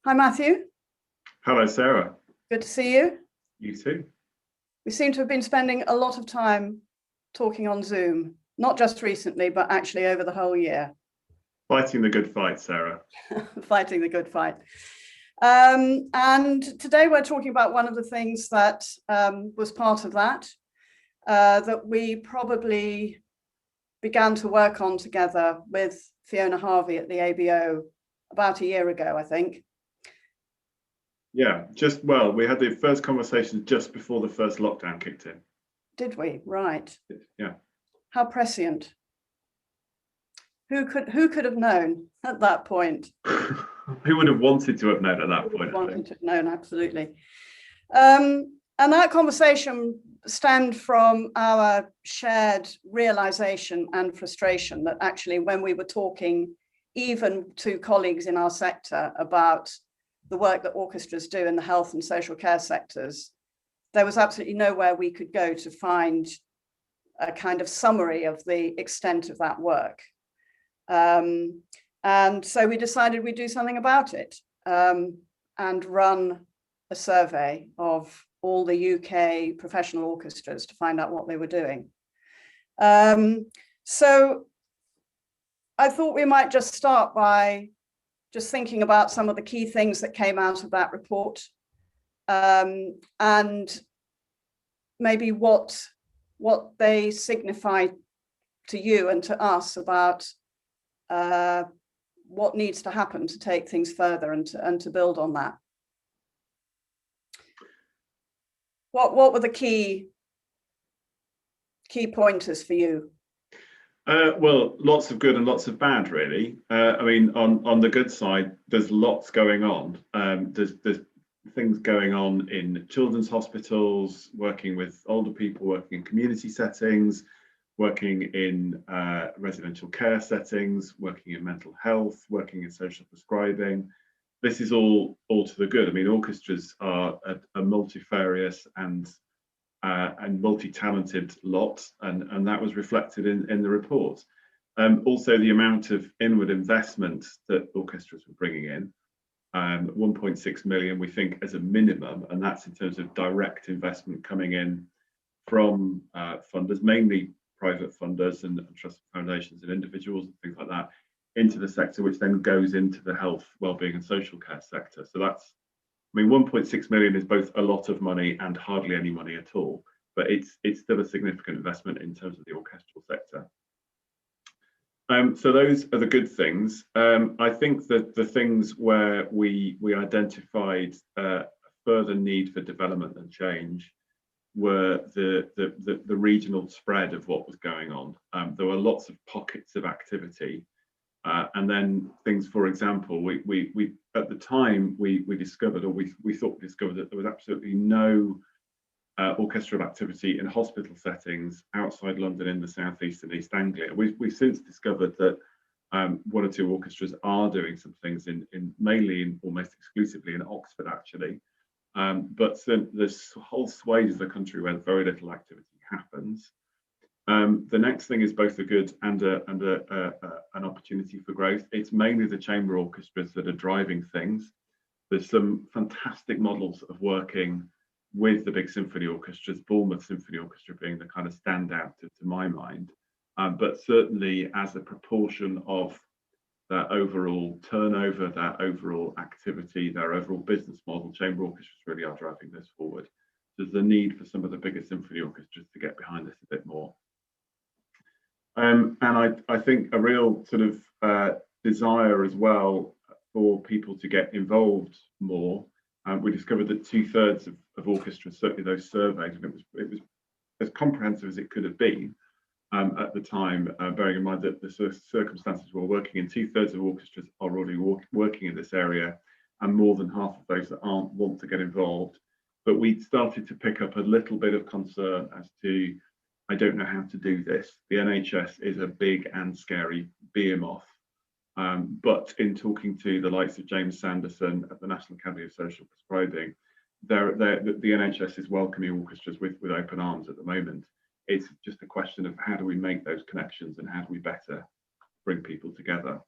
Hi, Matthew. Hello, Sarah. Good to see you. You too. We seem to have been spending a lot of time talking on Zoom, not just recently, but actually over the whole year. Fighting the good fight, Sarah. Fighting the good fight. And today we're talking about one of the things that was part of that, that we probably began to work on together with Fiona Harvey at the ABO about a year ago, I think. Yeah, we had the first conversation just before the first lockdown kicked in. Did we? Right. Yeah. How prescient. Who could have known at that point? Who would have wanted to have known at that point? Wanted to have known, absolutely. And that conversation stemmed from our shared realization and frustration that actually when we were talking even to colleagues in our sector about the work that orchestras do in the health and social care sectors, there was absolutely nowhere we could go to find a kind of summary of the extent of that work. And so we decided we'd do something about it and run a survey of all the UK professional orchestras to find out what they were doing. So I thought we might just start by just thinking about some of the key things that came out of that report, and maybe what they signify to you and to us about what needs to happen to take things further and to build on that. What were the key pointers for you? Well, lots of good and lots of bad, really. I mean, on the good side, there's lots going on. There's things going on in children's hospitals, working with older people, working in community settings, working in residential care settings, working in mental health, working in social prescribing. This is all to the good. I mean, orchestras are a multifarious and multi-talented lot, and that was reflected in the report. Also, the amount of inward investment that orchestras were bringing in, 1.6 million, we think, as a minimum, and that's in terms of direct investment coming in from funders, mainly private funders and trust foundations and individuals and things like that, into the sector, which then goes into the health, wellbeing and social care sector. So that's, I mean, 1.6 million is both a lot of money and hardly any money at all, but it's still a significant investment in terms of the orchestral sector. So those are the good things. I think that the things where we identified further need for development and change were the regional spread of what was going on. There were lots of pockets of activity. And then things, for example, we at the time we discovered, or we thought we discovered, that there was absolutely no orchestral activity in hospital settings outside London in the South East and East Anglia. We've since discovered that one or two orchestras are doing some things mainly almost exclusively in Oxford, actually. But there's whole swathes of the country where very little activity happens. The next thing is both a good and an opportunity for growth. It's mainly the chamber orchestras that are driving things. There's some fantastic models of working with the big symphony orchestras, Bournemouth Symphony Orchestra being the kind of standout to my mind. But certainly as a proportion of their overall turnover, their overall activity, their overall business model, chamber orchestras really are driving this forward. There's the need for some of the bigger symphony orchestras to get behind this a bit more. And I think a real sort of desire as well for people to get involved more. We discovered that 2/3 of orchestras, certainly those surveyed, and it was as comprehensive as it could have been at the time, bearing in mind that the circumstances we're working in, 2/3 of orchestras are already working in this area, and more than half of those that aren't want to get involved. But we started to pick up a little bit of concern as to, I don't know how to do this. The NHS is a big and scary behemoth. But in talking to the likes of James Sanderson at the National Academy of Social Prescribing, the NHS is welcoming orchestras with open arms at the moment. It's just a question of how do we make those connections and how do we better bring people together.